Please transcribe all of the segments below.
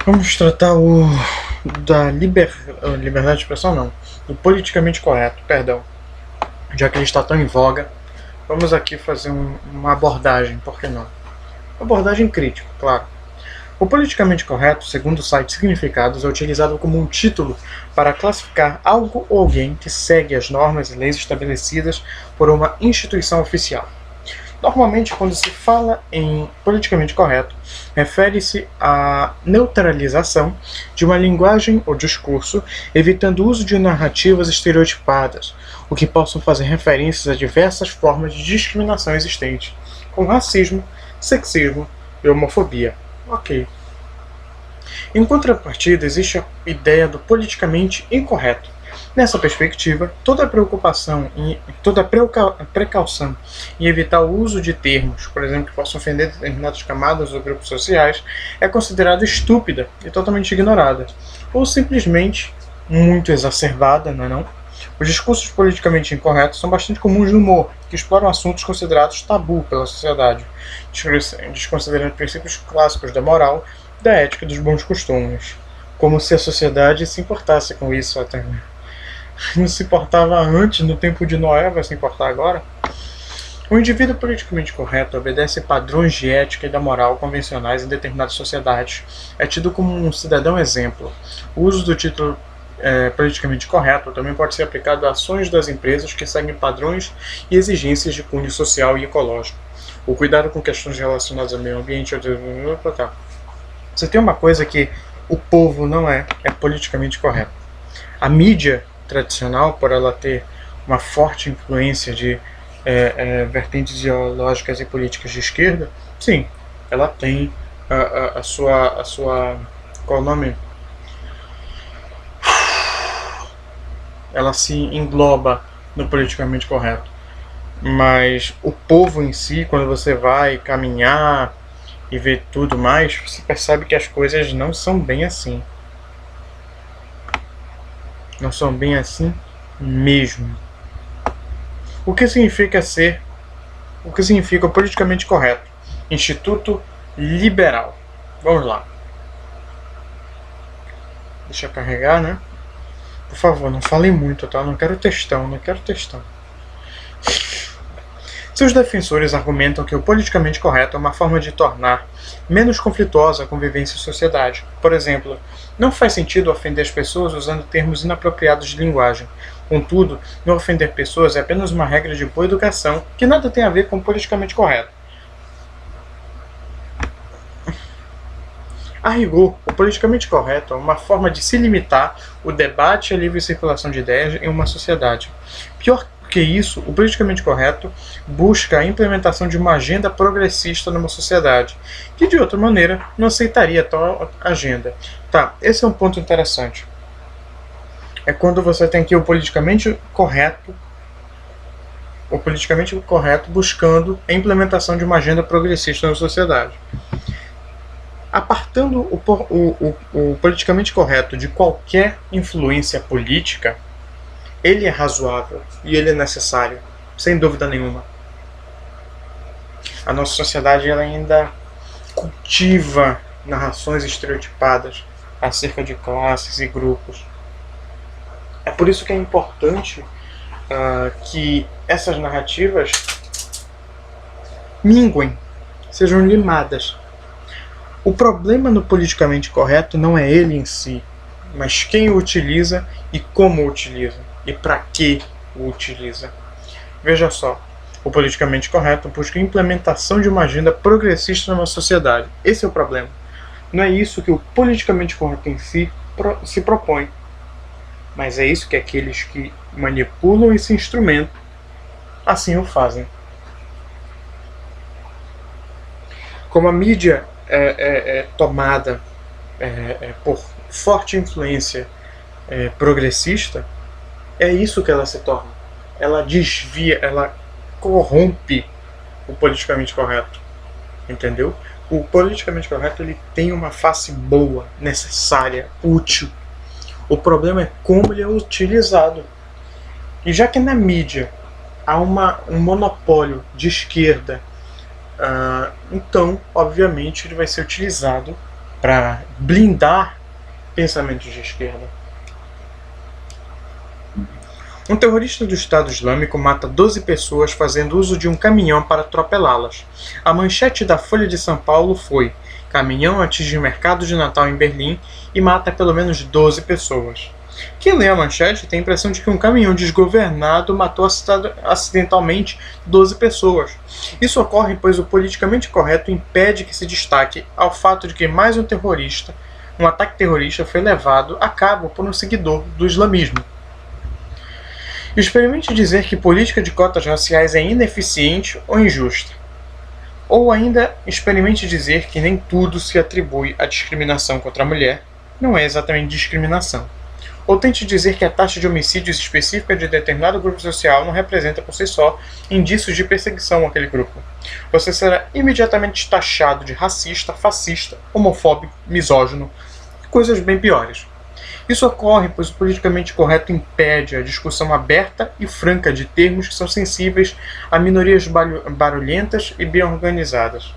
Vamos tratar da liberdade de expressão, não, do politicamente correto, perdão. Já que ele está tão em voga, vamos aqui fazer uma abordagem, por que não? Uma abordagem crítica, claro. O politicamente correto, segundo o site Significados, é utilizado como um título para classificar algo ou alguém que segue as normas e leis estabelecidas por uma instituição oficial. Normalmente, quando se fala em politicamente correto, refere-se à neutralização de uma linguagem ou discurso, evitando o uso de narrativas estereotipadas, o que possam fazer referências a diversas formas de discriminação existentes, como racismo, sexismo e homofobia. Ok. Em contrapartida, existe a ideia do politicamente incorreto. Nessa perspectiva, toda precaução em evitar o uso de termos, por exemplo, que possam ofender determinadas camadas ou grupos sociais, é considerada estúpida e totalmente ignorada, ou simplesmente muito exacerbada, não é não? Os discursos politicamente incorretos são bastante comuns no humor, que exploram assuntos considerados tabu pela sociedade, desconsiderando princípios clássicos da moral, da ética e dos bons costumes. Como se a sociedade se importasse com isso até. Não se importava antes, no tempo de Noé, vai se importar agora? O indivíduo politicamente correto obedece padrões de ética e da moral convencionais em determinadas sociedades. É tido como um cidadão exemplo. O uso do título politicamente correto também pode ser aplicado a ações das empresas que seguem padrões e exigências de cunho social e ecológico. O cuidado com questões relacionadas ao meio ambiente. Você tem uma coisa que o povo não é politicamente correto. A mídia tradicional, por ela ter uma forte influência de vertentes ideológicas e políticas de esquerda, sim, ela tem a sua qual é o nome? Ela se engloba no politicamente correto. Mas o povo em si, quando você vai caminhar e ver tudo mais, você percebe que as coisas não são bem assim. Não são bem assim mesmo. O que significa o politicamente correto? Instituto Liberal. Vamos lá. Deixa eu carregar, né? Por favor, não falem muito, tá? Não quero textão. Seus defensores argumentam que o politicamente correto é uma forma de tornar menos conflituosa a convivência em sociedade. Por exemplo, não faz sentido ofender as pessoas usando termos inapropriados de linguagem. Contudo, não ofender pessoas é apenas uma regra de boa educação que nada tem a ver com o politicamente correto. A rigor, o politicamente correto é uma forma de se limitar o debate e a livre circulação de ideias em uma sociedade. Pior que isso, o politicamente correto busca a implementação de uma agenda progressista numa sociedade, que de outra maneira não aceitaria tal agenda. Tá, esse é um ponto interessante. É quando você tem aqui o politicamente correto buscando a implementação de uma agenda progressista na sociedade. Apartando o politicamente correto de qualquer influência política, ele é razoável e ele é necessário, sem dúvida nenhuma. A nossa sociedade ela ainda cultiva narrações estereotipadas acerca de classes e grupos. É por isso que é importante que essas narrativas minguem, sejam limadas. O problema no politicamente correto não é ele em si, mas quem o utiliza e como o utiliza, e para que o utiliza. Veja só, o politicamente correto busca a implementação de uma agenda progressista numa sociedade. Esse é o problema. Não é isso que o politicamente correto em si se propõe, mas é isso que aqueles que manipulam esse instrumento assim o fazem. Como a mídia é tomada por forte influência progressista, é isso que ela se torna. Ela desvia, ela corrompe o politicamente correto. Entendeu? O politicamente correto ele tem uma face boa, necessária, útil. O problema é como ele é utilizado. E já que na mídia há um monopólio de esquerda, então, obviamente, ele vai ser utilizado para blindar pensamentos de esquerda. Um terrorista do Estado Islâmico mata 12 pessoas fazendo uso de um caminhão para atropelá-las. A manchete da Folha de São Paulo foi: caminhão atinge mercado de Natal em Berlim e mata pelo menos 12 pessoas. Quem lê a manchete tem a impressão de que um caminhão desgovernado matou acidentalmente 12 pessoas. Isso ocorre pois o politicamente correto impede que se destaque ao fato de que mais um ataque terrorista foi levado a cabo por um seguidor do islamismo. Experimente dizer que política de cotas raciais é ineficiente ou injusta. Ou ainda, experimente dizer que nem tudo se atribui à discriminação contra a mulher não é exatamente discriminação. Ou tente dizer que a taxa de homicídios específica de determinado grupo social não representa por si só indícios de perseguição àquele grupo. Você será imediatamente taxado de racista, fascista, homofóbico, misógino e coisas bem piores. Isso ocorre pois o politicamente correto impede a discussão aberta e franca de termos que são sensíveis a minorias barulhentas e bem organizadas.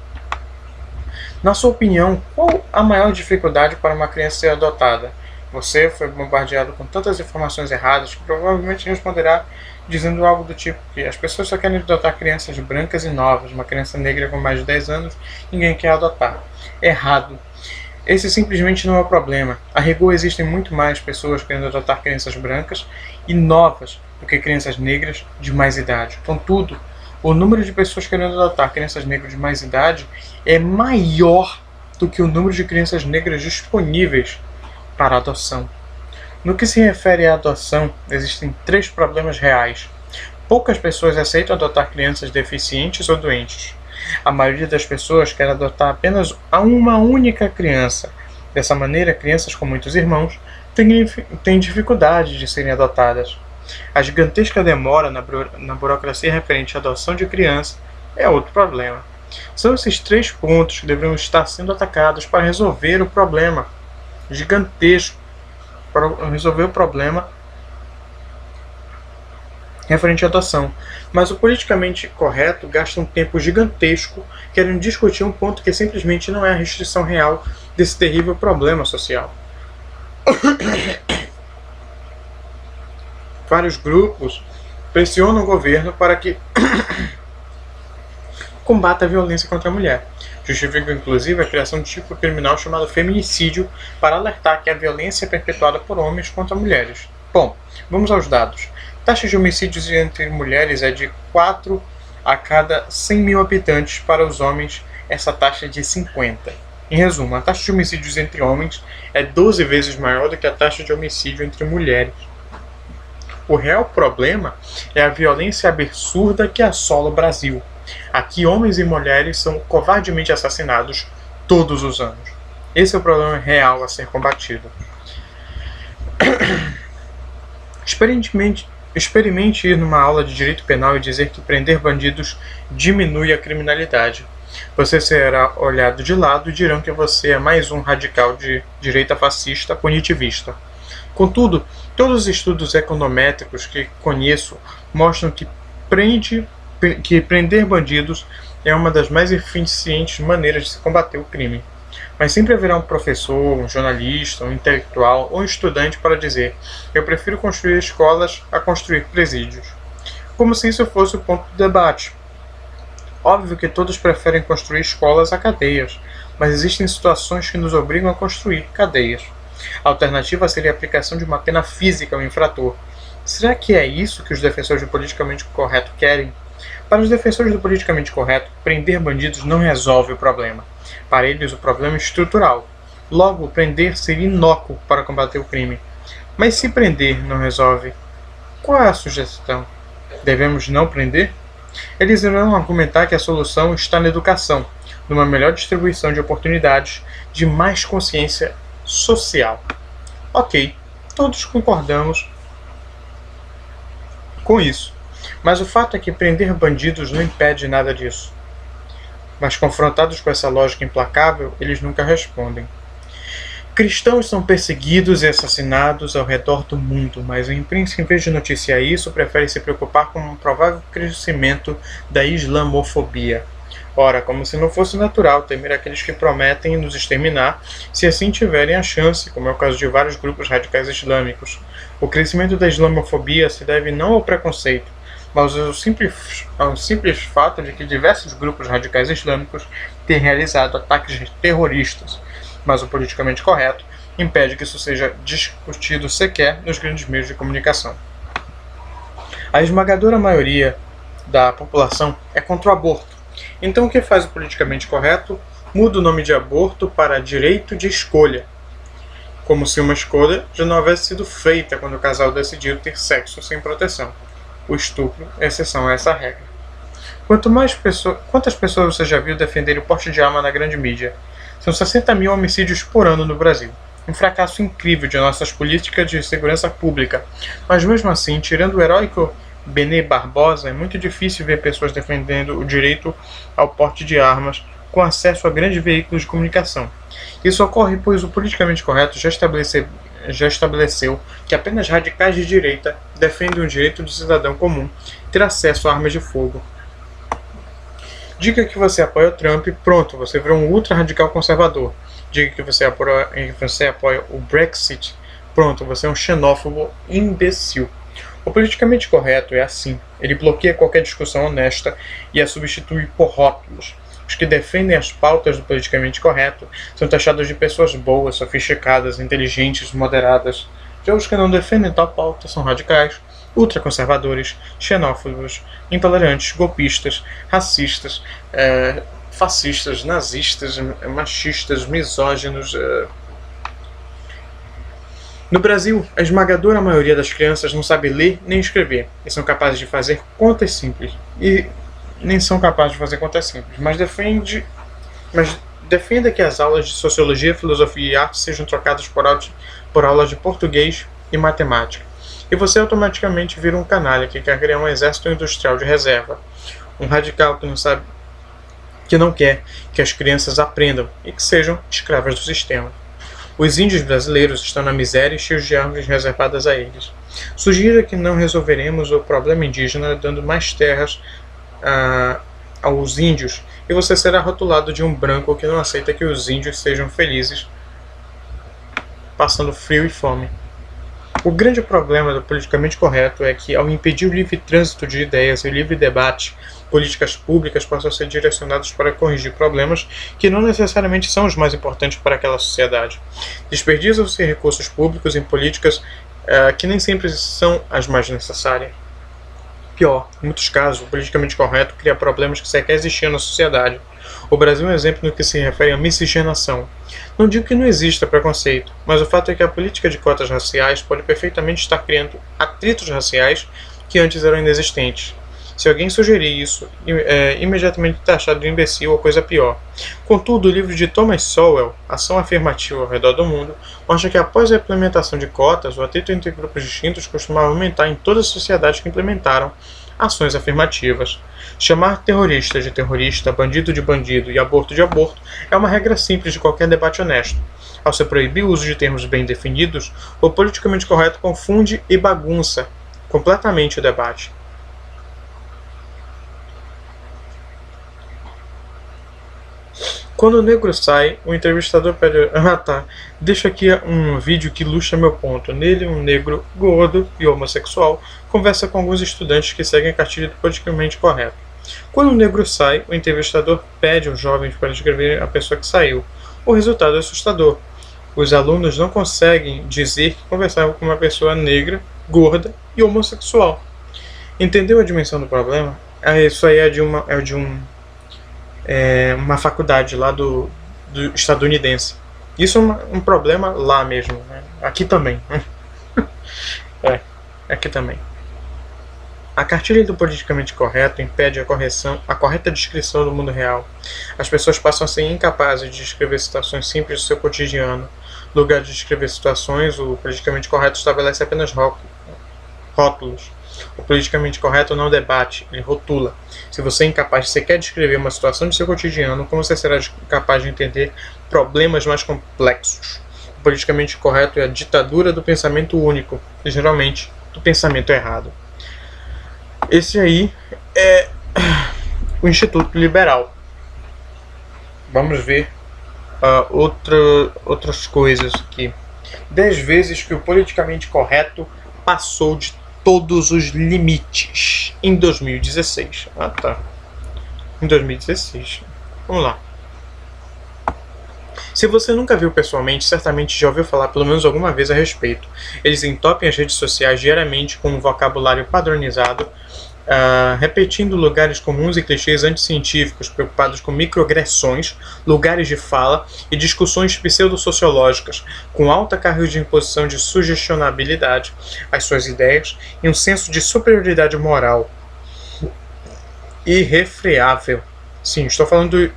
Na sua opinião, qual a maior dificuldade para uma criança ser adotada? Você foi bombardeado com tantas informações erradas que provavelmente responderá dizendo algo do tipo que as pessoas só querem adotar crianças brancas e novas, uma criança negra com mais de 10 anos, ninguém quer adotar. Errado. Esse simplesmente não é o problema. A rigor existem muito mais pessoas querendo adotar crianças brancas e novas do que crianças negras de mais idade. Contudo, o número de pessoas querendo adotar crianças negras de mais idade é maior do que o número de crianças negras disponíveis para adoção. No que se refere à adoção, existem 3 problemas reais. Poucas pessoas aceitam adotar crianças deficientes ou doentes. A maioria das pessoas quer adotar apenas uma única criança. Dessa maneira, crianças com muitos irmãos têm dificuldade de serem adotadas. A gigantesca demora na burocracia referente à adoção de criança é outro problema. São esses 3 pontos que deveriam estar sendo atacados para resolver o problema gigantesco, para resolver o problema referente à adoção. Mas o politicamente correto gasta um tempo gigantesco querendo discutir um ponto que simplesmente não é a restrição real desse terrível problema social. Vários grupos pressionam o governo para que combata a violência contra a mulher. Justificam inclusive a criação de um tipo criminal chamado feminicídio para alertar que a violência é perpetuada por homens contra mulheres. Bom, vamos aos dados. A taxa de homicídios entre mulheres é de 4 a cada 100 mil habitantes. Para os homens, essa taxa é de 50. Em resumo, a taxa de homicídios entre homens é 12 vezes maior do que a taxa de homicídio entre mulheres. O real problema é a violência absurda que assola o Brasil. Aqui, homens e mulheres são covardemente assassinados todos os anos. Esse é o problema real a ser combatido. Experimente ir numa aula de direito penal e dizer que prender bandidos diminui a criminalidade. Você será olhado de lado e dirão que você é mais um radical de direita fascista punitivista. Contudo, todos os estudos econométricos que conheço mostram que prender bandidos é uma das mais eficientes maneiras de se combater o crime. Mas sempre haverá um professor, um jornalista, um intelectual ou um estudante para dizer: eu prefiro construir escolas a construir presídios. Como se isso fosse o ponto do debate. Óbvio que todos preferem construir escolas a cadeias, mas existem situações que nos obrigam a construir cadeias. A alternativa seria a aplicação de uma pena física ao infrator. Será que é isso que os defensores do politicamente correto querem? Para os defensores do politicamente correto, prender bandidos não resolve o problema. Para eles, o problema é estrutural. Logo, prender seria inócuo para combater o crime. Mas se prender não resolve, qual é a sugestão? Devemos não prender? Eles irão argumentar que a solução está na educação, numa melhor distribuição de oportunidades, de mais consciência social. Ok, todos concordamos com isso. Mas o fato é que prender bandidos não impede nada disso. Mas confrontados com essa lógica implacável, eles nunca respondem. Cristãos são perseguidos e assassinados ao redor do mundo, mas o imprensa, em vez de noticiar isso, prefere se preocupar com um provável crescimento da islamofobia. Ora, como se não fosse natural temer aqueles que prometem nos exterminar, se assim tiverem a chance, como é o caso de vários grupos radicais islâmicos. O crescimento da islamofobia se deve não ao preconceito, mas ao simples fato de que diversos grupos radicais islâmicos têm realizado ataques terroristas, mas o politicamente correto impede que isso seja discutido sequer nos grandes meios de comunicação. A esmagadora maioria da população é contra o aborto. Então o que faz o politicamente correto? Muda o nome de aborto para direito de escolha, como se uma escolha já não houvesse sido feita quando o casal decidiu ter sexo sem proteção. O estupro é exceção a essa regra. Quantas pessoas você já viu defenderem o porte de arma na grande mídia? São 60 mil homicídios por ano no Brasil. Um fracasso incrível de nossas políticas de segurança pública. Mas mesmo assim, tirando o heróico Benê Barbosa, é muito difícil ver pessoas defendendo o direito ao porte de armas com acesso a grandes veículos de comunicação. Isso ocorre pois o politicamente correto já estabeleceu que apenas radicais de direita defendem o direito do cidadão comum ter acesso a armas de fogo. Diga que você apoia o Trump, pronto, você virou um ultra-radical conservador. Diga que você apoia o Brexit, pronto, você é um xenófobo imbecil. O politicamente correto é assim, ele bloqueia qualquer discussão honesta e a substitui por rótulos. Os que defendem as pautas do politicamente correto são taxados de pessoas boas, sofisticadas, inteligentes, moderadas. Já os que não defendem tal pauta são radicais, ultraconservadores, xenófobos, intolerantes, golpistas, racistas, fascistas, nazistas, machistas, misóginos. No Brasil, a esmagadora maioria das crianças não sabe ler nem escrever e são capazes de fazer contas simples. Mas defenda que as aulas de sociologia, filosofia e arte sejam trocadas por aulas de português e matemática. E você automaticamente vira um canalha que quer criar um exército industrial de reserva. Um radical que não quer que as crianças aprendam e que sejam escravas do sistema. Os índios brasileiros estão na miséria e cheios de árvores reservadas a eles. Sugira que não resolveremos o problema indígena dando mais terras aos índios e você será rotulado de um branco que não aceita que os índios sejam felizes passando frio e fome. O grande problema do politicamente correto é que, ao impedir o livre trânsito de ideias e o livre debate, políticas públicas possam ser direcionadas para corrigir problemas que não necessariamente são os mais importantes para aquela sociedade. Desperdiçam-se recursos públicos em políticas que nem sempre são as mais necessárias. Pior, em muitos casos, o politicamente correto cria problemas que sequer existiam na sociedade. O Brasil é um exemplo no que se refere à miscigenação. Não digo que não exista preconceito, mas o fato é que a política de cotas raciais pode perfeitamente estar criando atritos raciais que antes eram inexistentes. Se alguém sugerir isso, imediatamente taxado de imbecil ou coisa pior. Contudo, o livro de Thomas Sowell, Ação Afirmativa ao Redor do Mundo, mostra que após a implementação de cotas, o atrito entre grupos distintos costumava aumentar em todas as sociedades que implementaram ações afirmativas. Chamar terrorista de terrorista, bandido de bandido e aborto de aborto é uma regra simples de qualquer debate honesto. Ao se proibir o uso de termos bem definidos, o politicamente correto confunde e bagunça completamente o debate. Quando o negro sai, o entrevistador pede... Deixa aqui um vídeo que ilustra meu ponto. Nele, um negro gordo e homossexual conversa com alguns estudantes que seguem a cartilha do politicamente correto. Quando o negro sai, o entrevistador pede aos jovens para descreverem a pessoa que saiu. O resultado é assustador. Os alunos não conseguem dizer que conversavam com uma pessoa negra, gorda e homossexual. Entendeu a dimensão do problema? Isso aí é de uma faculdade lá do estadunidense. Isso é um problema lá mesmo, né? Aqui também. Aqui também. A cartilha do politicamente correto impede a correta descrição do mundo real. As pessoas passam a ser incapazes de descrever situações simples do seu cotidiano. No lugar de descrever situações, o politicamente correto estabelece apenas rótulos. O politicamente correto não debate, ele rotula. Se você é incapaz de sequer descrever uma situação de seu cotidiano, como você será capaz de entender problemas mais complexos? O politicamente correto é a ditadura do pensamento único, e geralmente do pensamento errado. Esse aí é o Instituto Liberal. Vamos ver outras coisas aqui. 10 vezes que o politicamente correto passou de todos os limites em 2016. Ah, tá. Em 2016. Vamos lá. Se você nunca viu pessoalmente, certamente já ouviu falar pelo menos alguma vez a respeito. Eles entopem as redes sociais diariamente com um vocabulário padronizado, repetindo lugares comuns e clichês anticientíficos, preocupados com microagressões, lugares de fala e discussões pseudo-sociológicas, com alta carga de imposição de sugestionabilidade às suas ideias e um senso de superioridade moral irrefreável. Sim, estou falando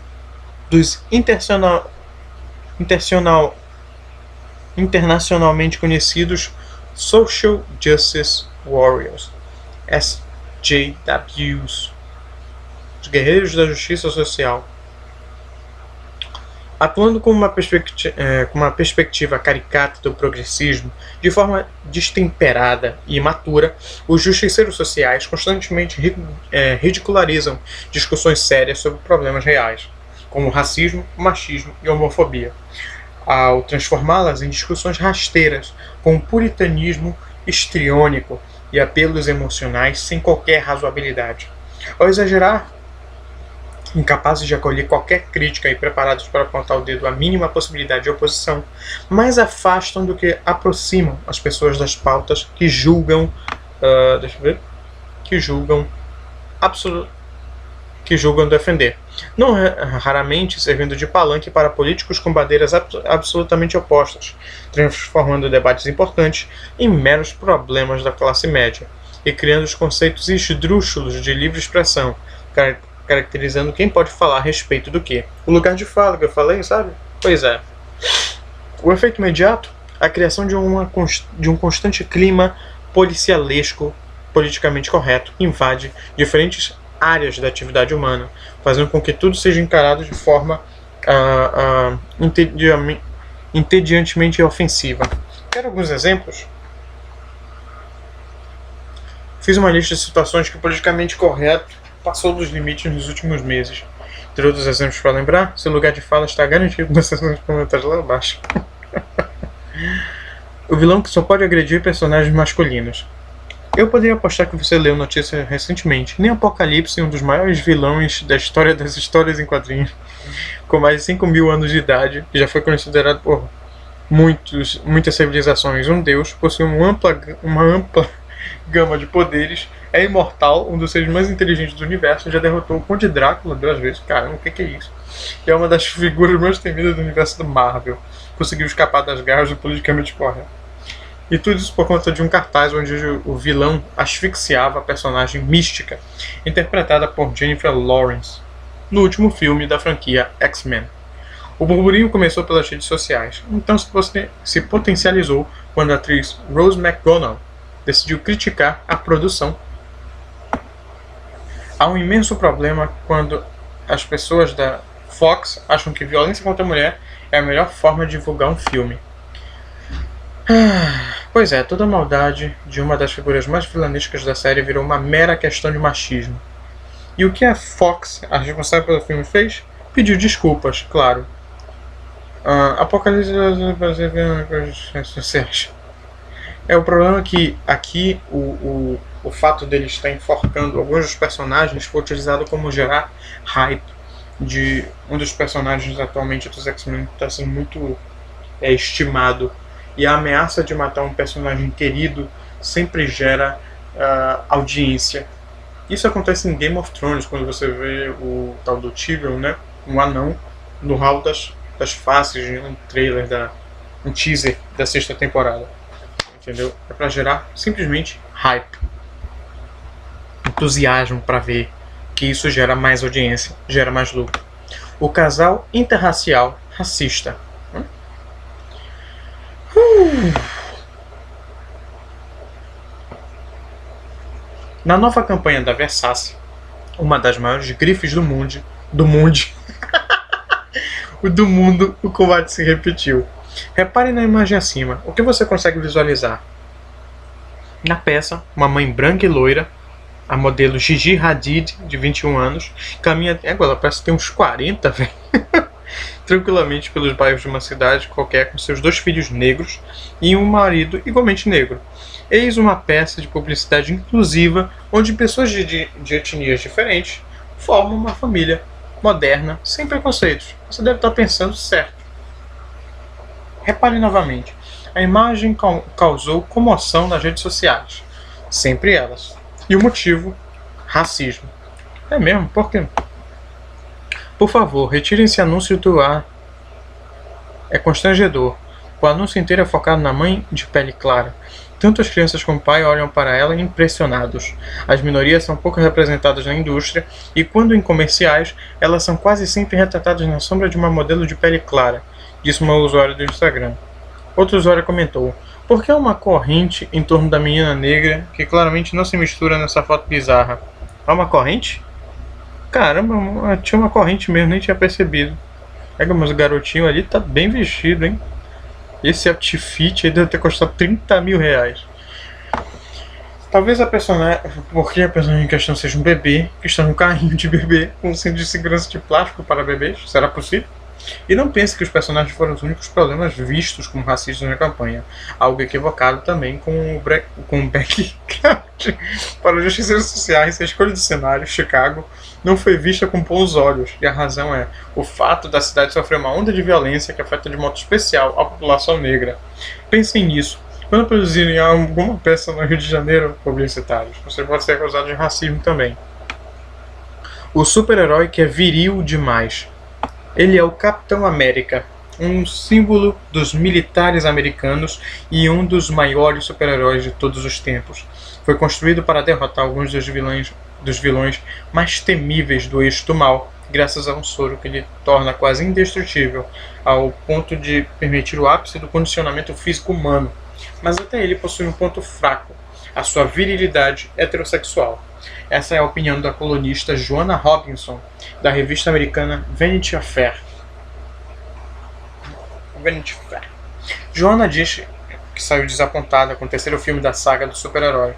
dos internacionalmente conhecidos Social Justice Warriors, SJWs, os guerreiros da justiça social. Atuando com uma perspectiva caricata do progressismo, de forma destemperada e imatura, os justiceiros sociais constantemente ridicularizam discussões sérias sobre problemas reais, como racismo, machismo e homofobia, ao transformá-las em discussões rasteiras, com um puritanismo histriônico e apelos emocionais sem qualquer razoabilidade. Ao exagerar, incapazes de acolher qualquer crítica e preparados para apontar o dedo à mínima possibilidade de oposição, mais afastam do que aproximam as pessoas das pautas que julgam defender, não raramente servindo de palanque para políticos com bandeiras absolutamente opostas, transformando debates importantes em meros problemas da classe média e criando os conceitos esdrúxulos de livre expressão, caracterizando quem pode falar a respeito do quê. O lugar de fala que eu falei, sabe? Pois é. O efeito imediato? A criação de um constante clima policialesco, politicamente correto, invade diferentes áreas da atividade humana, fazendo com que tudo seja encarado de forma entediantemente ofensiva. Quero alguns exemplos? Fiz uma lista de situações que o politicamente correto passou dos limites nos últimos meses. Ter outros exemplos para lembrar? Seu lugar de fala está garantido nas seções de comentários lá abaixo. O vilão que só pode agredir personagens masculinos. Eu poderia apostar que você leu notícia recentemente. Nem Apocalipse, um dos maiores vilões da história das histórias em quadrinhos, com mais de 5.000 anos de idade, que já foi considerado por muitas civilizações um deus, possui uma ampla gama de poderes, é imortal, um dos seres mais inteligentes do universo, já derrotou o Conde Drácula 2 vezes. Caramba, o que é isso? E é uma das figuras mais temidas do universo do Marvel. Conseguiu escapar das garras do politicamente correto. E tudo isso por conta de um cartaz onde o vilão asfixiava a personagem mística, interpretada por Jennifer Lawrence, no último filme da franquia X-Men. O burburinho começou pelas redes sociais, então se potencializou quando a atriz Rose McGowan decidiu criticar a produção. Há um imenso problema quando as pessoas da Fox acham que violência contra a mulher é a melhor forma de divulgar um filme. Pois é, toda a maldade de uma das figuras mais vilanescas da série virou uma mera questão de machismo. E o que a Fox, a responsável pelo filme, fez? Pediu desculpas, claro. Apocalipse sociais. O problema é que aqui o fato dele estar enforcando alguns dos personagens foi utilizado como gerar hype de um dos personagens atualmente dos X-Men que está sendo muito estimado. E a ameaça de matar um personagem querido sempre gera audiência. Isso acontece em Game of Thrones, quando você vê o tal do Tyrion, né? Um anão no hall das faces de um trailer, um teaser da 6ª temporada. Entendeu? É para gerar simplesmente hype, entusiasmo para ver que isso gera mais audiência, gera mais lucro. O casal interracial racista. Na nova campanha da Versace, uma das maiores grifes do mundo, o combate se repetiu. Repare na imagem acima. O que você consegue visualizar? Na peça, uma mãe branca e loira, a modelo Gigi Hadid, de 21 anos, caminha... ela parece que tem uns 40, velho. tranquilamente pelos bairros de uma cidade qualquer com seus 2 filhos negros e um marido igualmente negro. Eis uma peça de publicidade inclusiva onde pessoas de etnias diferentes formam uma família moderna, sem preconceitos. Você deve estar pensando certo. Repare novamente. A imagem causou comoção nas redes sociais. Sempre elas. E o motivo? Racismo. É mesmo? Por quê? Por favor, retirem esse anúncio do ar. É constrangedor. O anúncio inteiro é focado na mãe de pele clara. Tanto as crianças como o pai olham para ela impressionados. As minorias são pouco representadas na indústria e, quando em comerciais, elas são quase sempre retratadas na sombra de uma modelo de pele clara, disse uma usuária do Instagram. Outro usuário comentou: por que há uma corrente em torno da menina negra que claramente não se mistura nessa foto bizarra? Há uma corrente? Caramba, tinha uma corrente mesmo, nem tinha percebido. Pega, mas o garotinho ali tá bem vestido, hein? Esse outfit aí deve ter custado 30 mil reais. Talvez a personagem. Porque a personagem em questão seja um bebê que está num carrinho de bebê com um cinto de segurança de plástico para bebês. Será possível? E não pense que os personagens foram os únicos problemas vistos como racistas na campanha. Algo equivocado também com o background. Para os justiceiros sociais, a escolha do cenário, Chicago, não foi vista com bons olhos. E a razão é o fato da cidade sofrer uma onda de violência que afeta de modo especial a população negra. Pensem nisso. Quando produzirem alguma peça no Rio de Janeiro, publicitários, você pode ser acusado de racismo também. O super-herói que é viril demais. Ele é o Capitão América, um símbolo dos militares americanos e um dos maiores super-heróis de todos os tempos. Foi construído para derrotar alguns dos vilões mais temíveis do eixo do mal, graças a um soro que lhe torna quase indestrutível, ao ponto de permitir o ápice do condicionamento físico humano. Mas até ele possui um ponto fraco, a sua virilidade heterossexual. Essa é a opinião da colunista Joanna Robinson, da revista americana Vanity Fair. Joanna diz que saiu desapontada com o terceiro filme da saga do super-herói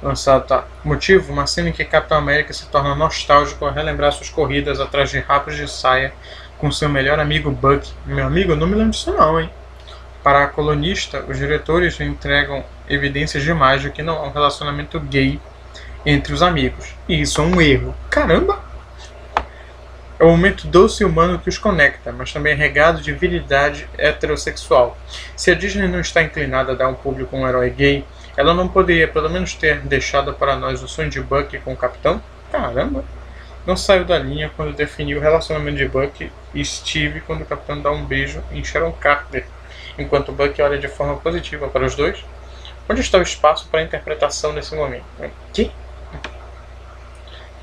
lançado. Motivo? Uma cena em que Capitão América se torna nostálgico ao relembrar suas corridas atrás de rapos de saia com seu melhor amigo Bucky. Meu amigo, eu não me lembro disso não, hein? Para a colunista, os diretores entregam evidências demais de que não há um relacionamento gay entre os amigos. E isso é um erro. Caramba! É um momento doce e humano que os conecta, mas também é regado de virilidade heterossexual. Se a Disney não está inclinada a dar ao público um herói gay, ela não poderia pelo menos ter deixado para nós o sonho de Bucky com o Capitão? Caramba! Não saiu da linha quando definiu o relacionamento de Bucky e Steve quando o Capitão dá um beijo em Sharon Carter, enquanto Bucky olha de forma positiva para os dois. Onde está o espaço para a interpretação nesse momento? Que?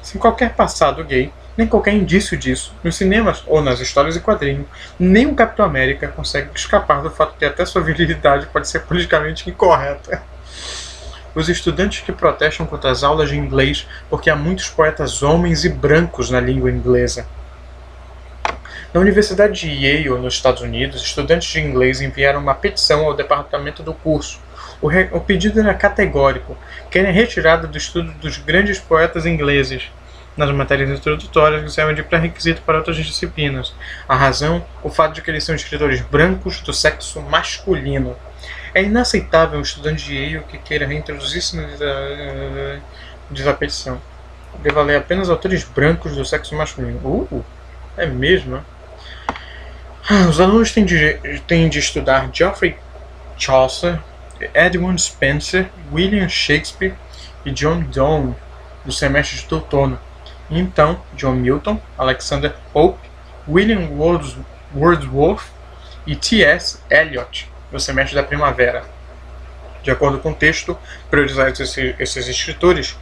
Sem qualquer passado gay, nem qualquer indício disso, nos cinemas ou nas histórias em quadrinho, nem o Capitão América consegue escapar do fato de até sua virilidade pode ser politicamente incorreta. Os estudantes que protestam contra as aulas de inglês porque há muitos poetas homens e brancos na língua inglesa. Na Universidade de Yale, nos Estados Unidos, estudantes de inglês enviaram uma petição ao departamento do curso. O pedido era categórico: querem retirada do estudo dos grandes poetas ingleses nas matérias introdutórias que servem de pré-requisito para outras disciplinas. A razão? O fato de que eles são escritores brancos do sexo masculino. É inaceitável um estudante de Yale que queira reintroduzir-se diz a petição. Deva ler apenas autores brancos do sexo masculino. É mesmo? Os alunos têm de estudar Geoffrey Chaucer, Edmund Spencer, William Shakespeare e John Donne do semestre de outono. E então, John Milton, Alexander Pope, William Wordsworth e T.S. Eliot no semestre da primavera. De acordo com o texto, priorizar esses escritores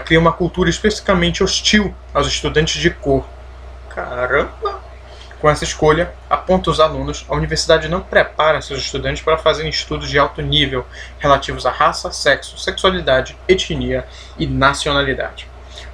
cria uma cultura especificamente hostil aos estudantes de cor. Caramba! Com essa escolha, aponta os alunos, a universidade não prepara seus estudantes para fazerem estudos de alto nível relativos à raça, sexo, sexualidade, etnia e nacionalidade.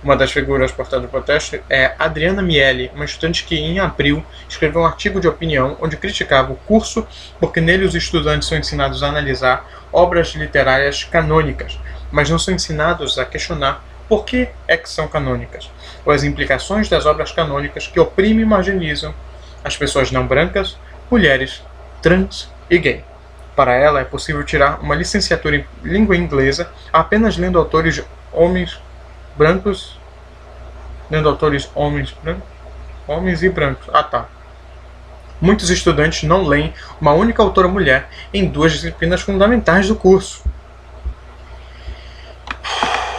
Uma das figuras portadas do protesto é Adriana Miele, uma estudante que, em abril, escreveu um artigo de opinião onde criticava o curso porque nele os estudantes são ensinados a analisar obras literárias canônicas, mas não são ensinados a questionar por que é que são canônicas, ou as implicações das obras canônicas que oprimem e marginalizam as pessoas não brancas, mulheres, trans e gay. Para ela, é possível tirar uma licenciatura em língua inglesa apenas lendo autores homens brancos. Lendo autores homens brancos? Homens e brancos. Ah, tá. Muitos estudantes não leem uma única autora mulher em 2 disciplinas fundamentais do curso.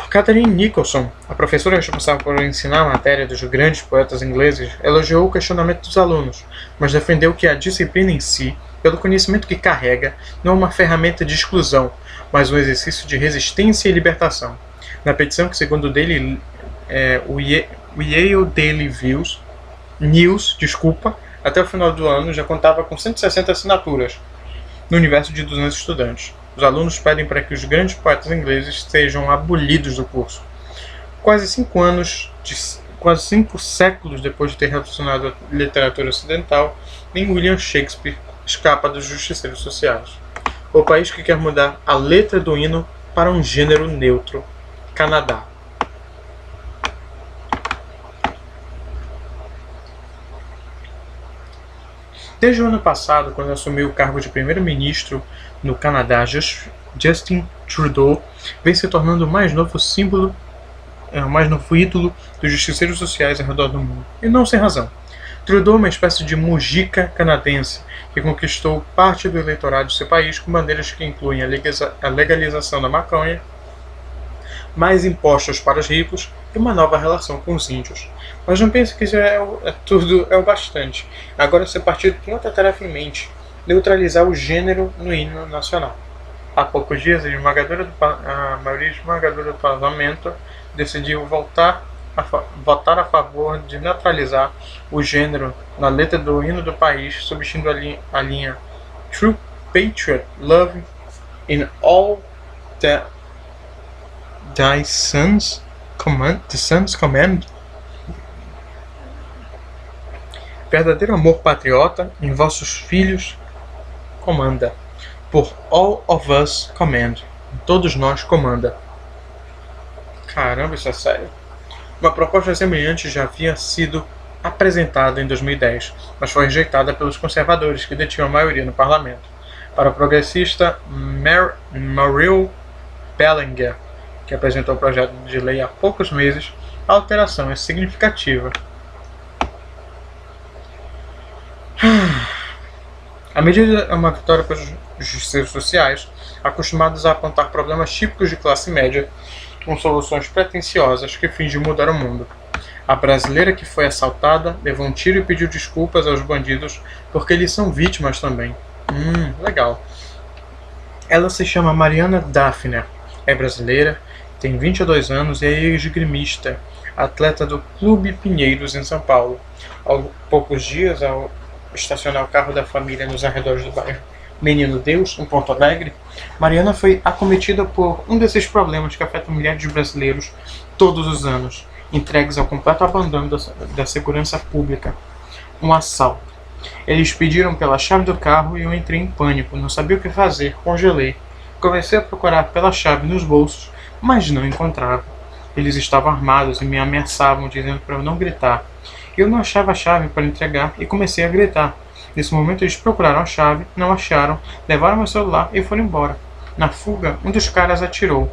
Catherine Nicholson, a professora responsável por ensinar a matéria dos grandes poetas ingleses, elogiou o questionamento dos alunos, mas defendeu que a disciplina em si, pelo conhecimento que carrega, não é uma ferramenta de exclusão, mas um exercício de resistência e libertação. Na petição que, segundo o Yale Daily News, até o final do ano já contava com 160 assinaturas, no universo de 200 estudantes. Os alunos pedem para que os grandes poetas ingleses sejam abolidos do curso. Quase 5 séculos depois de ter revolucionado a literatura ocidental, nem William Shakespeare escapa dos justiceiros sociais. O país que quer mudar a letra do hino para um gênero neutro. Canadá. Desde o ano passado, quando assumiu o cargo de primeiro-ministro no Canadá, Justin Trudeau vem se tornando o mais novo ídolo dos justiceiros sociais ao redor do mundo. E não sem razão. Trudeau é uma espécie de Mujica canadense, que conquistou parte do eleitorado de seu país com bandeiras que incluem a legalização da maconha, mais impostos para os ricos e uma nova relação com os índios. Mas não pense que isso é o bastante. Agora seu partido tem outra tarefa em mente: neutralizar o gênero no hino nacional. Há poucos dias, a maioria esmagadora do parlamento decidiu votar a favor de neutralizar o gênero na letra do hino do país, substituindo a linha True Patriot Love in all that thy sons command. Verdadeiro amor patriota em vossos filhos comanda. Por all of us command. Todos nós comanda. Caramba, isso é sério. Uma proposta semelhante já havia sido apresentada em 2010, mas foi rejeitada pelos conservadores, que detinham a maioria no parlamento. Para o progressista Muriel Bellinger, que apresentou o projeto de lei há poucos meses, a alteração é significativa. A medida é uma vitória para os justiceiros sociais, acostumados a apontar problemas típicos de classe média, com soluções pretensiosas que fingem mudar o mundo. A brasileira que foi assaltada levou um tiro e pediu desculpas aos bandidos porque eles são vítimas também. Legal. Ela se chama Mariana Daphner, é brasileira, tem 22 anos e é esgrimista, atleta do Clube Pinheiros em São Paulo. Há poucos dias, ao estacionar o carro da família nos arredores do bairro Menino Deus, em Porto Alegre, Mariana foi acometida por um desses problemas que afetam milhares de brasileiros todos os anos, entregues ao completo abandono da segurança pública. Um assalto. Eles pediram pela chave do carro e eu entrei em pânico, não sabia o que fazer, congelei. Comecei a procurar pela chave nos bolsos, mas não encontrava. Eles estavam armados e me ameaçavam, dizendo para eu não gritar. Eu não achava a chave para entregar e comecei a gritar. Nesse momento eles procuraram a chave, não acharam, levaram meu celular e foram embora. Na fuga, um dos caras atirou.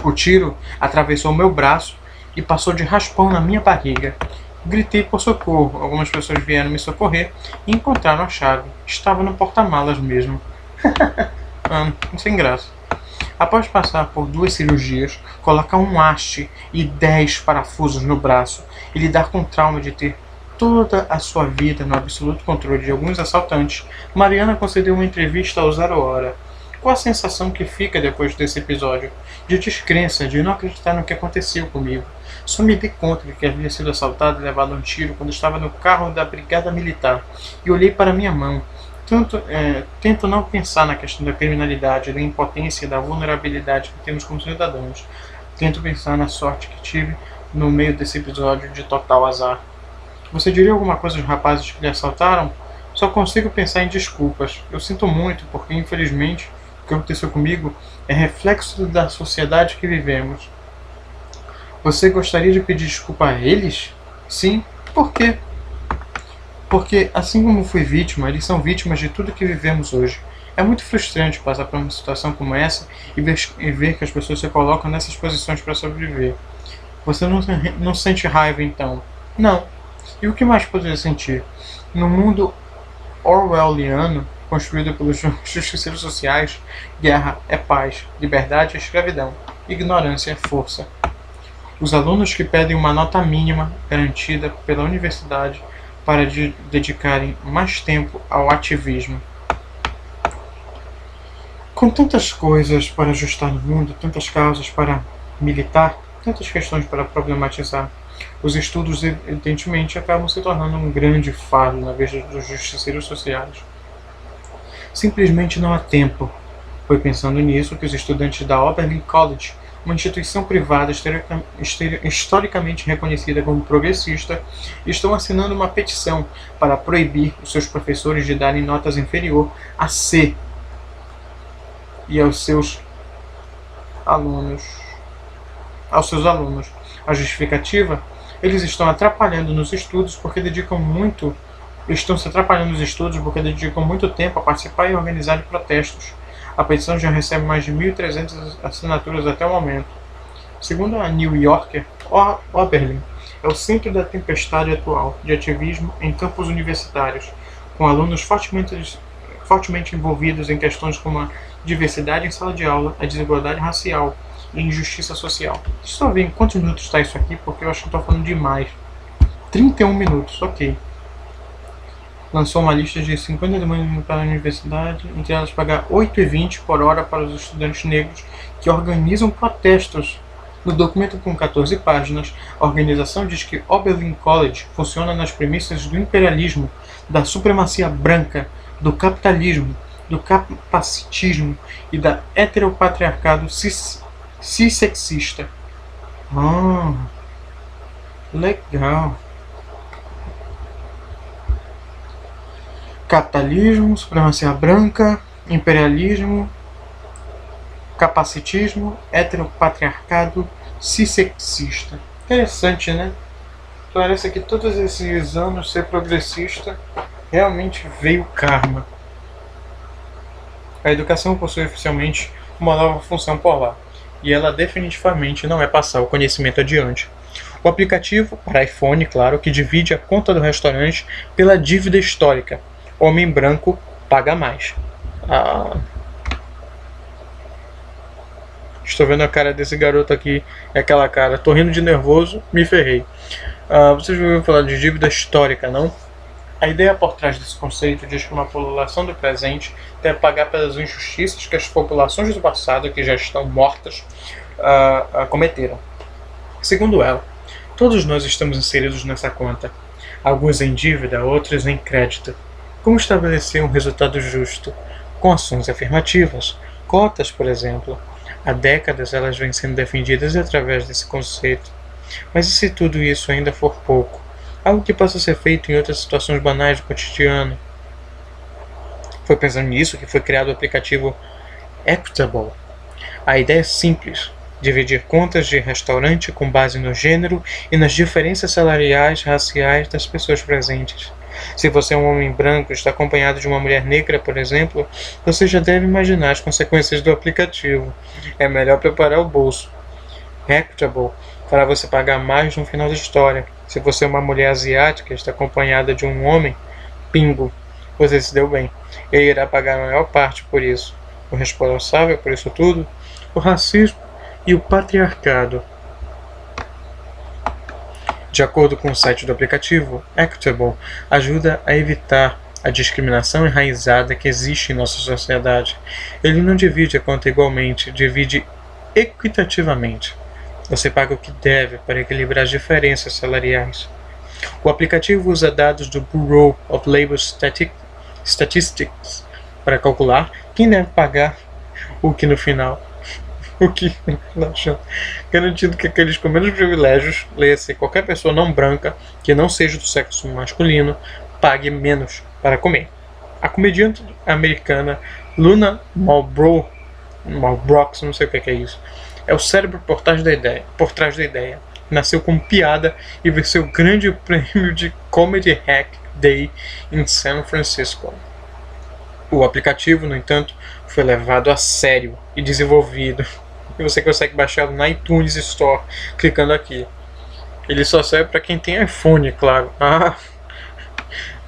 O tiro atravessou meu braço e passou de raspão na minha barriga. Gritei por socorro. Algumas pessoas vieram me socorrer e encontraram a chave. Estava no porta-malas mesmo. Sem graça. Após passar por 2 cirurgias, colocar um haste e 10 parafusos no braço e lidar com o trauma de ter toda a sua vida no absoluto controle de alguns assaltantes, Mariana concedeu uma entrevista ao Zero Hora. Qual a sensação que fica depois desse episódio? De descrença, de não acreditar no que aconteceu comigo. Só me dei conta de que havia sido assaltado e levado a um tiro quando estava no carro da brigada militar e olhei para minha mão. Tento não pensar na questão da criminalidade, da impotência e da vulnerabilidade que temos como cidadãos. Tento pensar na sorte que tive no meio desse episódio de total azar. Você diria alguma coisa aos rapazes que lhe assaltaram? Só consigo pensar em desculpas. Eu sinto muito, porque infelizmente o que aconteceu comigo é reflexo da sociedade que vivemos. Você gostaria de pedir desculpa a eles? Sim. Por quê? Porque, assim como fui vítima, eles são vítimas de tudo que vivemos hoje. É muito frustrante passar por uma situação como essa e ver que as pessoas se colocam nessas posições para sobreviver. Você não sente raiva, então? Não. E o que mais poderia sentir? No mundo orwelliano, construído pelos justiceiros sociais, guerra é paz, liberdade é escravidão, ignorância é força. Os alunos que pedem uma nota mínima garantida pela universidade para dedicarem mais tempo ao ativismo. Com tantas coisas para ajustar no mundo, tantas causas para militar, tantas questões para problematizar, os estudos evidentemente acabam se tornando um grande fardo na vez dos justiceiros sociais. Simplesmente não há tempo. Foi pensando nisso que os estudantes da Oberlin College, uma instituição privada historicamente reconhecida como progressista, estão assinando uma petição para proibir os seus professores de darem notas inferior a C e aos seus alunos. A justificativa? Eles estão atrapalhando nos estudos porque estão se atrapalhando nos estudos porque dedicam muito tempo a participar e organizar protestos. A petição já recebe mais de 1.300 assinaturas até o momento. Segundo a New Yorker, Oberlin é o centro da tempestade atual de ativismo em campos universitários, com alunos fortemente envolvidos em questões como a diversidade em sala de aula, a desigualdade racial e a injustiça social. Deixa eu só ver em quantos minutos está isso aqui, porque eu acho que estou falando demais. 31 minutos, ok. Lançou uma lista de 50 demandas para a universidade, entre elas pagar 8,20 por hora para os estudantes negros que organizam protestos. No documento com 14 páginas, a organização diz que Oberlin College funciona nas premissas do imperialismo, da supremacia branca, do capitalismo, do capacitismo e da heteropatriarcado cissexista. Legal. Capitalismo, supremacia branca, imperialismo, capacitismo, heteropatriarcado, cissexista. Interessante, né? Parece que todos esses anos ser progressista realmente veio karma. A educação possui oficialmente uma nova função por lá, e ela definitivamente não é passar o conhecimento adiante. O aplicativo, para iPhone, claro, que divide a conta do restaurante pela dívida histórica. Homem branco paga mais. Estou vendo a cara desse garoto aqui. É aquela cara. Tô rindo de nervoso, me ferrei. Vocês ouviram falar de dívida histórica, não? A ideia por trás desse conceito diz que uma população do presente deve pagar pelas injustiças que as populações do passado, que já estão mortas, cometeram. Segundo ela, todos nós estamos inseridos nessa conta. Alguns em dívida, outros em crédito. Como estabelecer um resultado justo? Com ações afirmativas. Cotas, por exemplo. Há décadas elas vêm sendo defendidas através desse conceito. Mas e se tudo isso ainda for pouco? Algo que possa ser feito em outras situações banais do cotidiano? Foi pensando nisso que foi criado o aplicativo Equitable. A ideia é simples. Dividir contas de restaurante com base no gênero e nas diferenças salariais raciais das pessoas presentes. Se você é um homem branco e está acompanhado de uma mulher negra, por exemplo, você já deve imaginar as consequências do aplicativo. É melhor preparar o bolso. Equitable fará você pagar mais no final da história. Se você é uma mulher asiática e está acompanhada de um homem, bingo, você se deu bem. Ele irá pagar a maior parte por isso. O responsável por isso tudo, o racismo e o patriarcado. De acordo com o site do aplicativo, Equitable ajuda a evitar a discriminação enraizada que existe em nossa sociedade. Ele não divide a conta igualmente, divide equitativamente. Você paga o que deve para equilibrar as diferenças salariais. O aplicativo usa dados do Bureau of Labor Statistics para calcular quem deve pagar o que no final. Garantindo que aqueles com menos privilégios, leia-se qualquer pessoa não branca que não seja do sexo masculino, pague menos para comer. A comediante americana Luna Malbrox, não sei o que é isso, é o cérebro por trás da ideia. Nasceu como piada e venceu o grande prêmio de Comedy Hack Day em San Francisco. O aplicativo, no entanto, foi levado a sério e desenvolvido, e você consegue baixá-lo na iTunes Store clicando aqui. Ele só serve para quem tem iPhone, claro.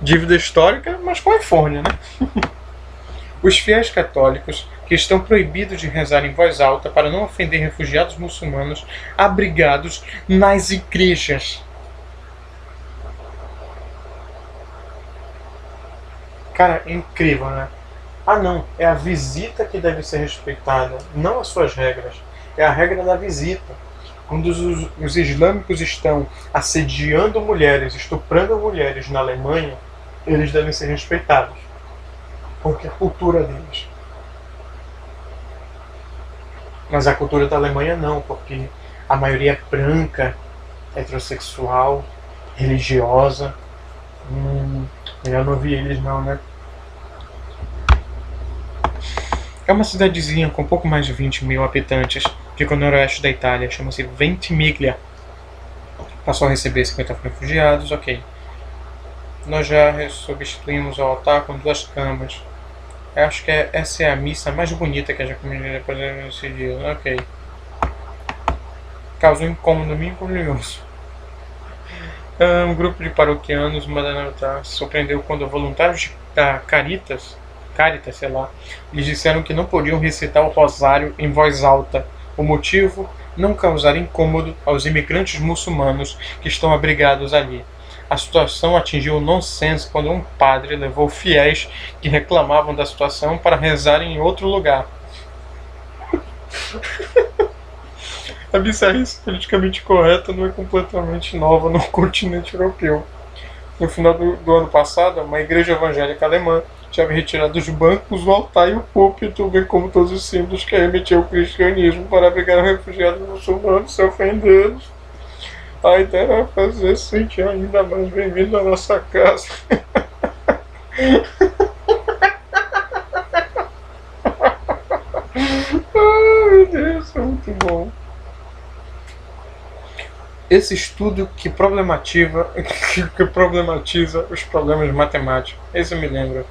Dívida histórica, mas com iPhone, né? Os fiéis católicos, que estão proibidos de rezar em voz alta para não ofender refugiados muçulmanos abrigados nas igrejas. Cara, é incrível, né? Não, é a visita que deve ser respeitada, não as suas regras. É a regra da visita. Quando os islâmicos estão assediando mulheres, estuprando mulheres na Alemanha, eles devem ser respeitados. Porque é a cultura deles. Mas a cultura da Alemanha não, porque a maioria é branca, heterossexual, religiosa. Melhor não ouvir eles não, né? É uma cidadezinha com pouco mais de 20 mil habitantes, fica no noroeste da Itália, chama-se Ventimiglia. Passou a receber 50 refugiados, ok. Nós já substituímos o altar com 2 camas. Eu acho que essa é a missa mais bonita que a gente comeria depois desse dia, ok. Causou um incômodo meio curioso. Um grupo de paroquianos se surpreendeu quando voluntários da Caritas, sei lá, eles disseram que não podiam recitar o rosário em voz alta. O motivo? Não causar incômodo aos imigrantes muçulmanos que estão abrigados ali. A situação atingiu o nonsense quando um padre levou fiéis que reclamavam da situação para rezar em outro lugar. A bizarrice politicamente correta não é completamente nova no continente europeu. No final do ano passado, uma igreja evangélica alemã tinha retirado os bancos, o altar e o púlpito, bem como todos os símbolos que remetiam ao cristianismo para abrigar refugiados muçulmanos se ofendê-los. A ideia era fazer se sentir ainda mais bem-vindo à nossa casa. Ai, meu Deus, é muito bom. Esse estudo que problematiza os problemas matemáticos. Esse eu me lembro.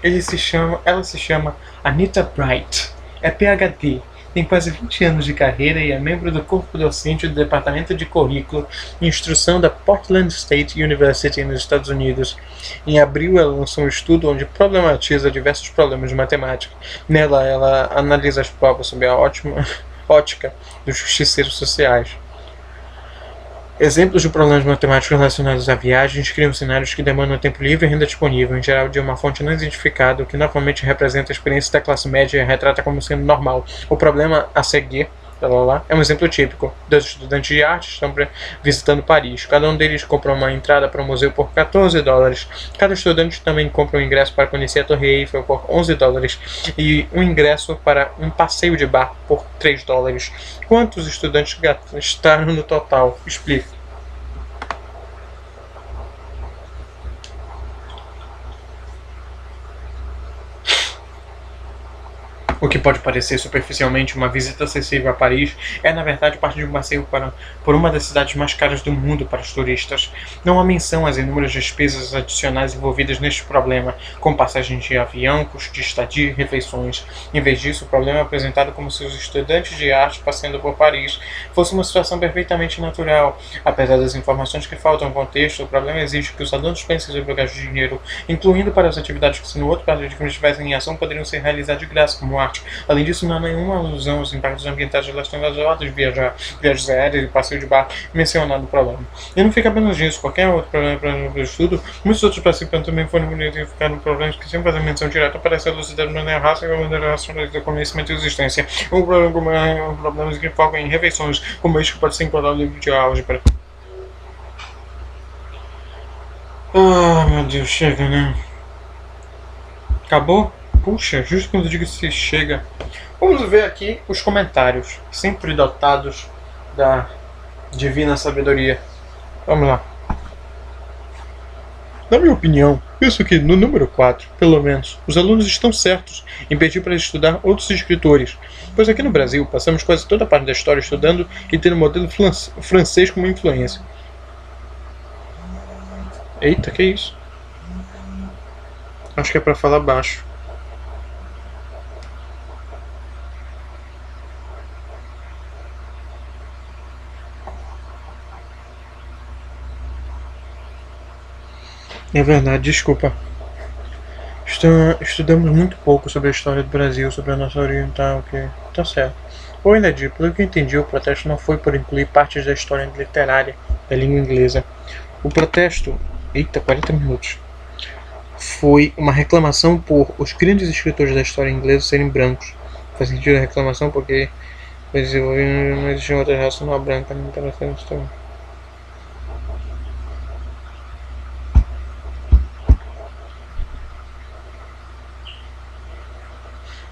Ela se chama Anita Bright. É PhD. Tem quase 20 anos de carreira e é membro do corpo docente do Departamento de Currículo e Instrução da Portland State University nos Estados Unidos. Em abril, ela lançou um estudo onde problematiza diversos problemas de matemática. Nela, ela analisa as provas sob a ótica dos justiceiros sociais. Exemplos de problemas matemáticos relacionados a viagens criam cenários que demandam tempo livre e renda disponível, em geral de uma fonte não identificada, o que normalmente representa a experiência da classe média e retrata como sendo normal. O problema a seguir é um exemplo típico. 2 estudantes de arte estão visitando Paris. Cada um deles compra uma entrada para o museu por $14. Cada estudante também compra um ingresso para conhecer a Torre Eiffel por $11 e um ingresso para um passeio de barco por $3. Quantos estudantes gastaram no total? Explique. O que pode parecer superficialmente uma visita acessível a Paris é, na verdade, parte de um passeio por uma das cidades mais caras do mundo para os turistas. Não há menção às inúmeras despesas adicionais envolvidas neste problema, como passagens de avião, custo de estadia e refeições. Em vez disso, o problema é apresentado como se os estudantes de arte passeando por Paris fosse uma situação perfeitamente natural. Apesar das informações que faltam contexto, o problema exige que os alunos pensem sobre o gasto de dinheiro, incluindo para as atividades que, se no outro caso de que estivessem em ação, poderiam ser realizadas de graça, como arte. Além disso, não há nenhuma alusão aos impactos ambientais relacionados de viagens aéreas e passeio de barco mencionado no problema. E não fica apenas nisso. Qualquer outro problema do estudo, muitos outros participantes também foram identificados problemas que, sem fazer menção direta, parecem elucidados de maneira racional e de maneira racionalizada conhecimento e existência. Problemas que focam em refeições, como este que pode ser encontrado no livro de álgebra. Meu Deus, chega, né? Acabou? Puxa, justo quando eu digo que se chega. Vamos ver aqui os comentários, sempre dotados da divina sabedoria. Vamos lá. Na minha opinião, penso que no número 4, pelo menos, os alunos estão certos em pedir para estudar outros escritores, pois aqui no Brasil passamos quase toda a parte da história estudando e tendo o modelo francês como influência. Eita, que isso? Acho que é pra falar baixo. É verdade, desculpa. Estudamos muito pouco sobre a história do Brasil, sobre a nossa origem, tá, ok. Tá certo. Ou ainda digo, pelo que eu entendi, o protesto não foi por incluir partes da história literária da língua inglesa. O protesto, 40 minutos, foi uma reclamação por os grandes escritores da história inglesa serem brancos. Faz sentido a reclamação porque o desenvolvimento não existia outra raça não branca, não interessante também.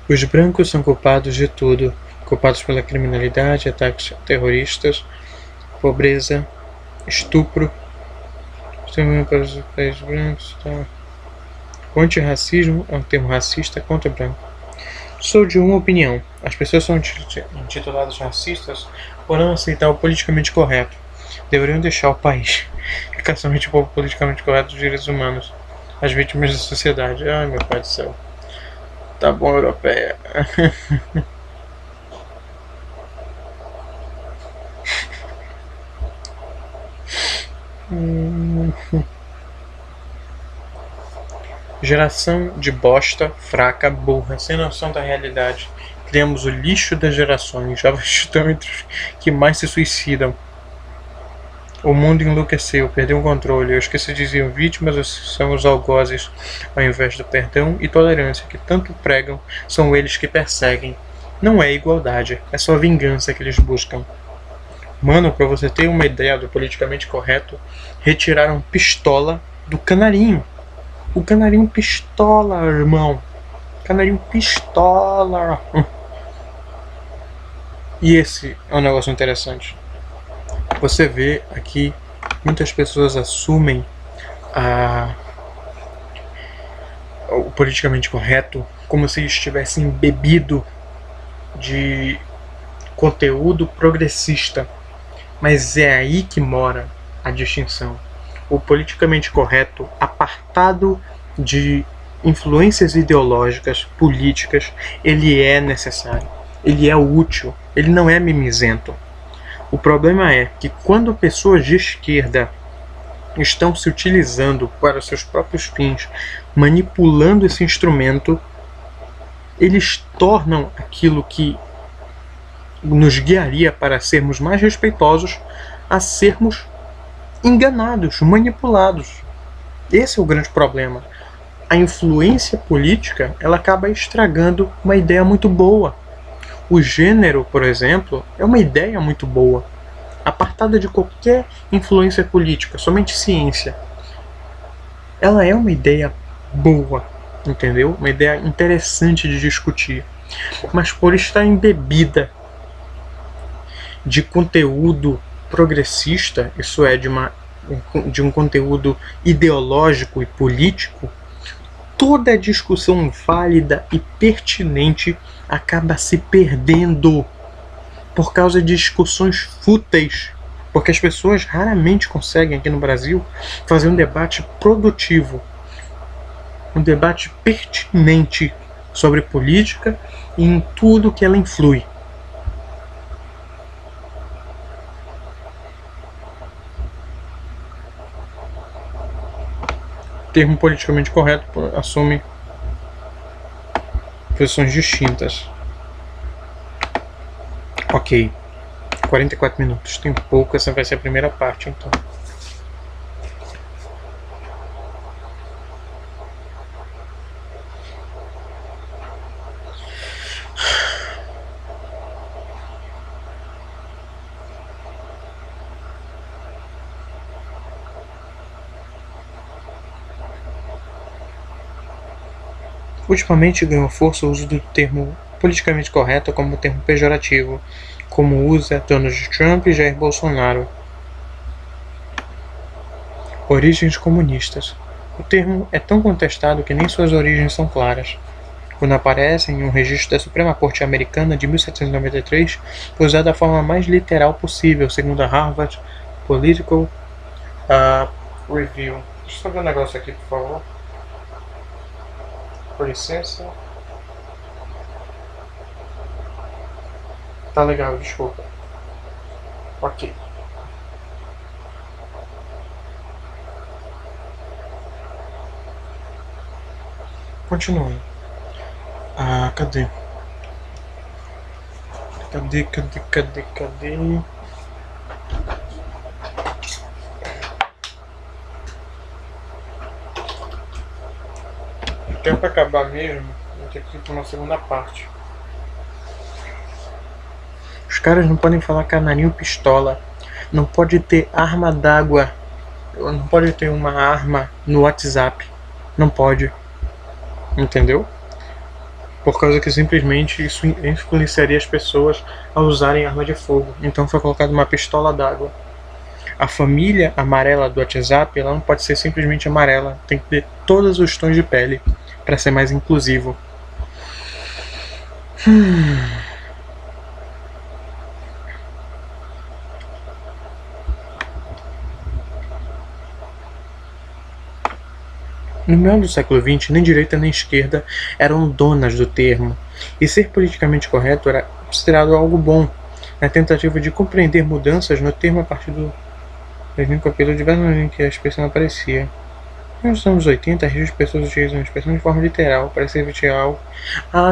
Os brancos são culpados de tudo, culpados pela criminalidade, ataques terroristas, pobreza, estupro. Para os países brancos, tá? O antirracismo é um termo racista contra branco. Sou de uma opinião. As pessoas são intituladas racistas por não aceitar o politicamente correto. Deveriam deixar o país. Ficar somente o politicamente correto dos direitos humanos. As vítimas da sociedade. Ai, meu pai do céu. Tá bom, europeia. Geração de bosta, fraca, burra, sem noção da realidade. Criamos o lixo das gerações, jovens estão entre os que mais se suicidam. O mundo enlouqueceu, perdeu o controle. Os que se diziam vítimas são os algozes, ao invés do perdão e tolerância que tanto pregam, são eles que perseguem. Não é igualdade, é só vingança que eles buscam. Mano, pra você ter uma ideia do politicamente correto, retiraram pistola do canarinho. O canarinho pistola, irmão. Canarinho pistola. E esse é um negócio interessante. Você vê aqui, muitas pessoas assumem o politicamente correto como se estivessem bebido de conteúdo progressista. Mas é aí que mora a distinção. O politicamente correto, apartado de influências ideológicas, políticas, ele é necessário, ele é útil, ele não é mimizento. O problema é que quando pessoas de esquerda estão se utilizando para seus próprios fins, manipulando esse instrumento, eles tornam aquilo que nos guiaria para sermos mais respeitosos a sermos enganados, manipulados. Esse é o grande problema. A influência política, ela acaba estragando uma ideia muito boa. O gênero, por exemplo, é uma ideia muito boa, apartada de qualquer influência política, somente ciência. Ela é uma ideia boa, entendeu? Uma ideia interessante de discutir. Mas por estar embebida de conteúdo progressista, isso é, de um conteúdo ideológico e político, toda a discussão válida e pertinente acaba se perdendo por causa de discussões fúteis, porque as pessoas raramente conseguem aqui no Brasil fazer um debate produtivo, um debate pertinente sobre política e em tudo que ela influi. O termo politicamente correto assume posições distintas. Ok, 44 minutos, tem pouco, essa vai ser a primeira parte então. Ultimamente ganhou força o uso do termo politicamente correto como termo pejorativo, como usa Donald Trump e Jair Bolsonaro. Origens comunistas. O termo é tão contestado que nem suas origens são claras. Quando aparece em um registro da Suprema Corte Americana de 1793, foi usado da forma mais literal possível, segundo a Harvard Political Review. Deixa eu só ver um negócio aqui, por favor. Com licença. Tá legal, desculpa. Ok. Continuando. Cadê? Cadê? O tempo acabar mesmo, vou ter que ir para uma segunda parte. Os caras não podem falar canarinho pistola. Não pode ter arma d'água. Não pode ter uma arma no WhatsApp. Não pode. Entendeu? Por causa que simplesmente isso influenciaria as pessoas a usarem arma de fogo. Então foi colocada uma pistola d'água. A família amarela do WhatsApp, ela não pode ser simplesmente amarela. Tem que ter todos os tons de pele para ser mais inclusivo. No meio do século XX, nem direita nem esquerda eram donas do termo, e ser politicamente correto era considerado algo bom, na tentativa de compreender mudanças no termo a partir do capítulo de em que a expressão aparecia. Nos anos 80, as pessoas utilizam a expressão de forma literal para se referir a algo.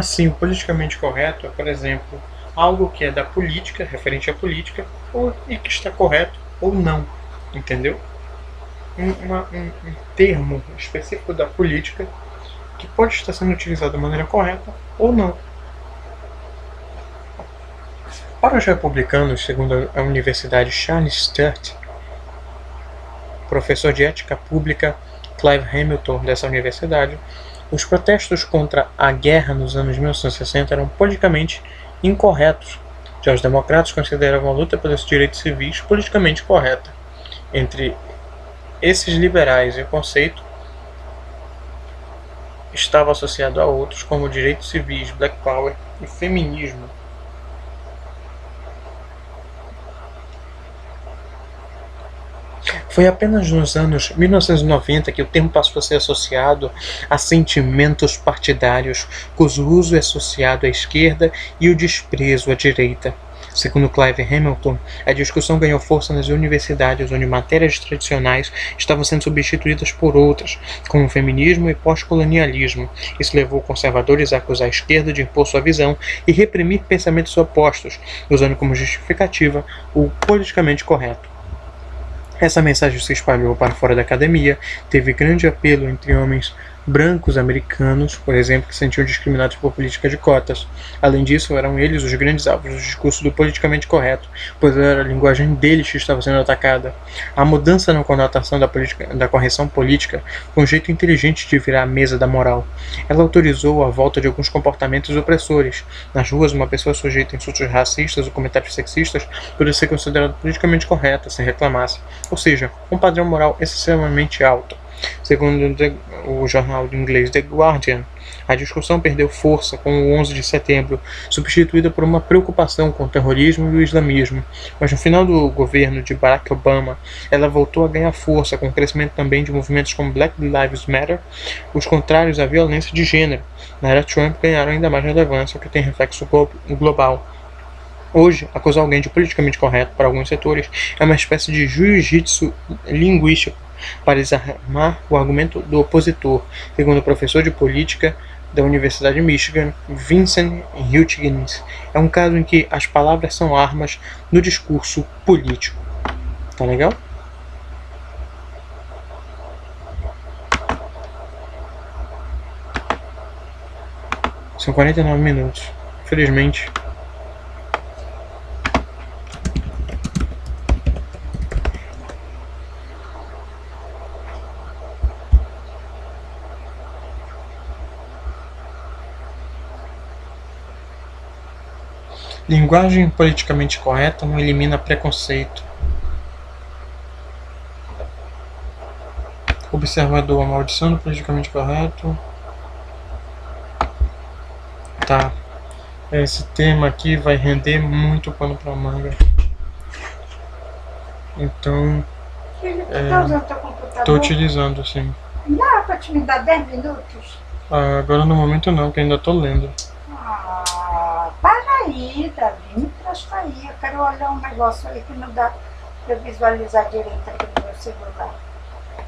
Sim, politicamente correto é, por exemplo, algo que é da política, referente à política, e que está correto ou não, entendeu? Um termo específico da política que pode estar sendo utilizado da maneira correta ou não. Para os republicanos, segundo a Universidade Charles Sturt, professor de ética pública Clive Hamilton dessa universidade, os protestos contra a guerra nos anos 1960 eram politicamente incorretos. Já os democratas consideravam a luta pelos direitos civis politicamente correta. Entre esses liberais, o conceito estava associado a outros como direitos civis, Black Power e feminismo. Foi apenas nos anos 1990 que o termo passou a ser associado a sentimentos partidários, cujo uso é associado à esquerda e o desprezo à direita. Segundo Clive Hamilton, a discussão ganhou força nas universidades, onde matérias tradicionais estavam sendo substituídas por outras, como feminismo e pós-colonialismo. Isso levou conservadores a acusar a esquerda de impor sua visão e reprimir pensamentos opostos, usando como justificativa o politicamente correto. Essa mensagem se espalhou para fora da academia, teve grande apelo entre homens brancos americanos, por exemplo, que se sentiam discriminados por política de cotas. Além disso, eram eles os grandes alvos do discurso do politicamente correto, pois era a linguagem deles que estava sendo atacada. A mudança na conotação da correção política foi um jeito inteligente de virar a mesa da moral. Ela autorizou a volta de alguns comportamentos opressores. Nas ruas, uma pessoa sujeita a insultos racistas ou comentários sexistas poderia ser considerada politicamente correta se reclamasse, ou seja, um padrão moral excessivamente alto. Segundo o jornal inglês The Guardian, a discussão perdeu força com o 11 de setembro, substituída por uma preocupação com o terrorismo e o islamismo. Mas no final do governo de Barack Obama, ela voltou a ganhar força com o crescimento também de movimentos como Black Lives Matter, os contrários à violência de gênero. Na era Trump ganharam ainda mais relevância, o que tem reflexo global. Hoje, acusar alguém de politicamente correto para alguns setores é uma espécie de jiu-jitsu linguístico para desarmar o argumento do opositor, segundo o professor de política da Universidade de Michigan, Vincent Hutchins. É um caso em que as palavras são armas no discurso político. Tá legal? São 49 minutos. Infelizmente. Linguagem politicamente correta não elimina preconceito. Observador, a maldição do politicamente correto. Tá. Esse tema aqui vai render muito pano pra manga. Então. Filho, tu tá usando teu computador? Tô utilizando, sim. Dá pra te me dar 10 minutos? Ah, agora no momento não, que ainda tô lendo. Para aí, Davi, me presta aí. Eu quero olhar um negócio aí que não dá para visualizar direito aqui no meu celular.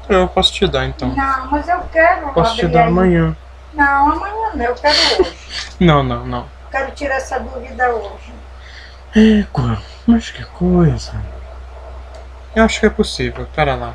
Eu posso te dar então. Não, mas eu quero Posso te abrir dar aí. amanhã. Não, amanhã não, eu quero hoje. Não. Quero tirar essa dúvida hoje. Mas que coisa. Eu acho que é possível, pera lá.